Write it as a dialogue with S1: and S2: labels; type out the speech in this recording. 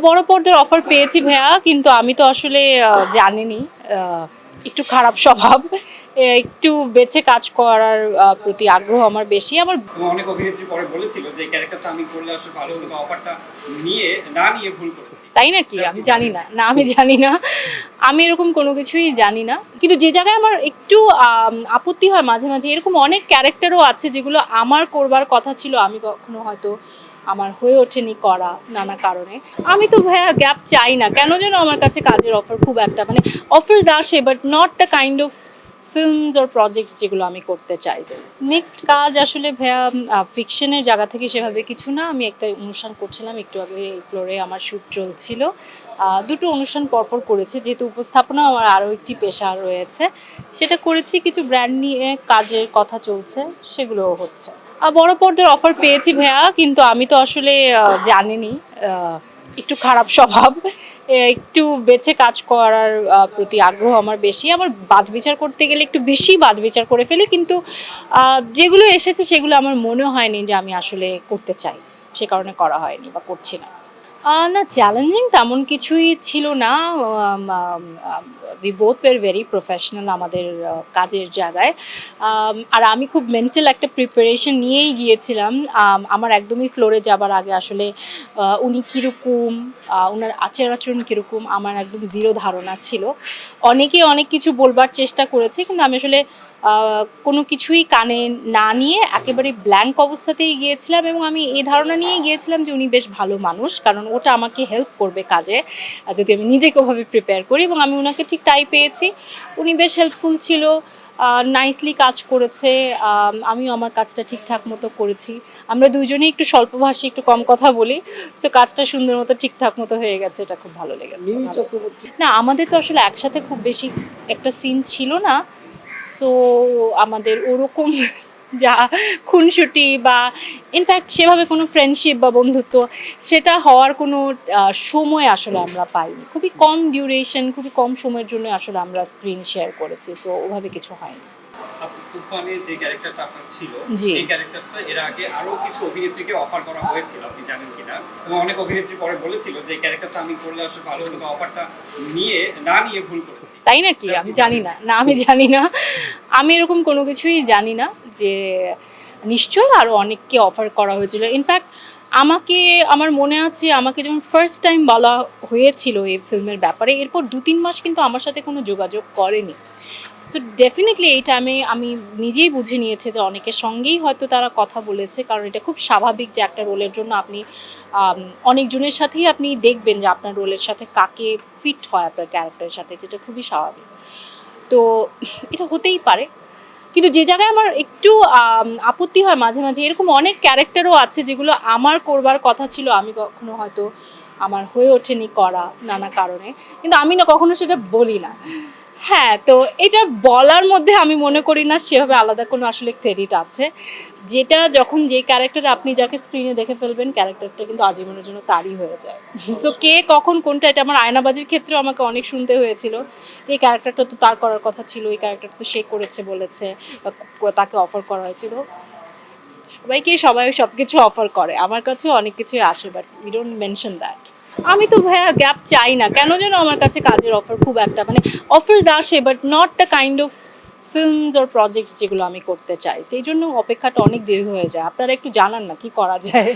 S1: বড় পর্দার অফার পেয়েছি ভাইয়া, কিন্তু আমি তো আসলে জানিনি, একটু খারাপ স্বভাব। একটু বেছে কাজ করার প্রতি আগ্রহ আমার বেশি। আমার
S2: অনেক অভিনেত্রী পরে বলেছিল যে ক্যারেক্টারটা আমি করলে আসলে ভালো হতো, অফারটা না নিয়ে ভুল করেছি।
S1: তাই নাকি? আমি জানি না, আমি জানি না। আমি এরকম কোনো কিছুই জানি না। কিন্তু যে জায়গায় আমার একটু আপত্তি হয় মাঝে মাঝে, এরকম অনেক ক্যারেক্টারও আছে যেগুলো আমার করবার কথা ছিল, আমি কখনো হয়তো আমার হয়ে ওঠেনি করা নানা কারণে। আমি তো ভাইয়া গ্যাপ চাই না, কেন যেন আমার কাছে কাজের অফার খুব একটা, মানে অফার্স আসে but not the kind of films or projects যেগুলো আমি করতে চাই। নেক্সট কাজ আসলে ভাইয়া ফিকশনের জায়গা থেকে সেভাবে কিছু না। আমি একটা অনুষ্ঠান করছিলাম একটু আগে, এই ফ্লোরে আমার শ্যুট চলছিল। দুটো অনুষ্ঠান পরপর করেছি, যেহেতু উপস্থাপনা আমার আরও একটি পেশা রয়েছে, সেটা করেছি। কিছু ব্র্যান্ড নিয়ে কাজের কথা চলছে, সেগুলোও হচ্ছে। বড় পর্দার অফার পেয়েছি ভাইয়া, কিন্তু আমি তো আসলে জানিনি, একটু খারাপ স্বভাব। একটু বেছে কাজ করার প্রতি আগ্রহ আমার বেশি। আমার বাদ বিচার করতে গেলে একটু বেশি বাদ বিচার করে ফেলি, কিন্তু যেগুলো এসেছে সেগুলো আমার মনে হয়নি যে আমি আসলে করতে চাই, সে কারণে করা হয়নি বা করছি না। না, চ্যালেঞ্জিং তেমন কিছুই ছিল না। We both were very professional আমাদের কাজের জায়গায়। আর আমি খুব মেন্টাল একটা প্রিপারেশন নিয়েই গিয়েছিলাম। আমার একদমই ফ্লোরে যাবার আগে আসলে উনি কীরকম, ওনার আচার আচরণ কীরকম, আমার একদম জিরো ধারণা ছিল। অনেকে অনেক কিছু বলবার চেষ্টা করেছে, কিন্তু আমি আসলে কোনো কিছুই কানে না নিয়ে একেবারে ব্ল্যাঙ্ক অবস্থাতেই গিয়েছিলাম, এবং আমি এই ধারণা নিয়েই গিয়েছিলাম যে উনি বেশ ভালো মানুষ, কারণ ওটা আমাকে হেল্প করবে কাজে যদি আমি নিজেকে ওভাবে প্রিপেয়ার করি, এবং আমি ওনাকে ঠিক তাই পেয়েছি। উনি বেশ হেল্পফুল ছিল, নাইসলি কাজ করেছে, আমিও আমার কাজটা ঠিকঠাক মতো করেছি। আমরা দুজনেই একটু স্বল্পভাষী, একটু কম কথা বলি, সো কাজটা সুন্দর মতো ঠিকঠাক মতো হয়ে গেছে, এটা খুব ভালো লেগেছে। না, আমাদের তো আসলে একসাথে খুব বেশি একটা সিন ছিল না, সো আমাদের ওরকম যা খুনসুটি বা ইনফ্যাক্ট সেভাবে কোনো ফ্রেন্ডশিপ বা বন্ধুত্ব সেটা হওয়ার কোনো সময় আসলে আমরা পাইনি। খুবই কম ডিউরেশন, খুবই কম সময়ের জন্য আসলে আমরা স্ক্রিন শেয়ার করেছি, সো ওভাবে কিছু হয়নি।
S2: তুফানে যে ক্যারেক্টারটা আপনার ছিল,
S1: জি।
S2: এই ক্যারেক্টারটা এর আগে আরো কিছু অভিনেত্রীকে অফার করা হয়েছিল, আপনি জানেন কিনা? এবং অনেক অভিনেত্রী পরে বলেছিল যে ক্যারেক্টারটা আমি করলে আসলে ভালো হতো, অফারটা না নিয়ে ভুল করেছি।
S1: তাই নাকি? আমি জানি না, আমি জানি না। আমি এরকম কোনো কিছুই জানি না যে নিশ্চয়ই আরও অনেককে অফার করা হয়েছিল। ইনফ্যাক্ট আমাকে, আমার মনে আছে আমাকে যখন ফার্স্ট টাইম বলা হয়েছিল এই ফিল্মের ব্যাপারে, এরপর 2-3 মাস কিন্তু আমার সাথে কোনো যোগাযোগ করেনি। তো ডেফিনেটলি এই টাইমে আমি নিজেই বুঝে নিয়েছি যে অনেকের সঙ্গেই হয়তো তারা কথা বলেছে, কারণ এটা খুব স্বাভাবিক যে একটা রোলের জন্য আপনি অনেকজনের সাথেই আপনি দেখবেন যে আপনার রোলের সাথে কাকে ফিট হয় আপনার ক্যারেক্টারের সাথে, যেটা খুবই স্বাভাবিক। তো এটা হতেই পারে, কিন্তু যে জায়গায় আমার একটু আপত্তি হয় মাঝে মাঝে, এরকম অনেক ক্যারেক্টারও আছে যেগুলো আমার করবার কথা ছিল, আমি কখনো হয়তো আমার হয়ে ওঠেনি করা নানা কারণে, কিন্তু আমি না কখনো সেটা বলি না। হ্যাঁ, তো এটা বলার মধ্যে আমি মনে করি না সেভাবে আলাদা কোনো আসলে ক্রেডিট আছে। যেটা যখন যে ক্যারেক্টার আপনি যাকে স্ক্রিনে দেখে ফেলবেন, ক্যারেক্টারটা কিন্তু আজীবনের জন্য তারই হয়ে যায়। সো কে কখন কোনটা, এটা আমার আয়নাবাজির ক্ষেত্রেও আমাকে অনেক শুনতে হয়েছিল যে এই ক্যারেক্টারটা তো তার করার কথা ছিল, এই ক্যারেক্টারটা তো সে করেছে বলেছে, বা তাকে অফার করা হয়েছিল। সবাই সব কিছু অফার করে, আমার কাছেও অনেক কিছুই আসে, but we don't mention that. আমি তো ভাইয়া গ্যাপ চাই না, কেন যেন আমার কাছে কাজের অফার খুব একটা, মানে অফার্স আসে but not the kind of films or projects যেগুলো আমি করতে চাই, সেই জন্য অপেক্ষাটা অনেক দেরি হয়ে যায়। আপনারা একটু জানান না কি করা যায়।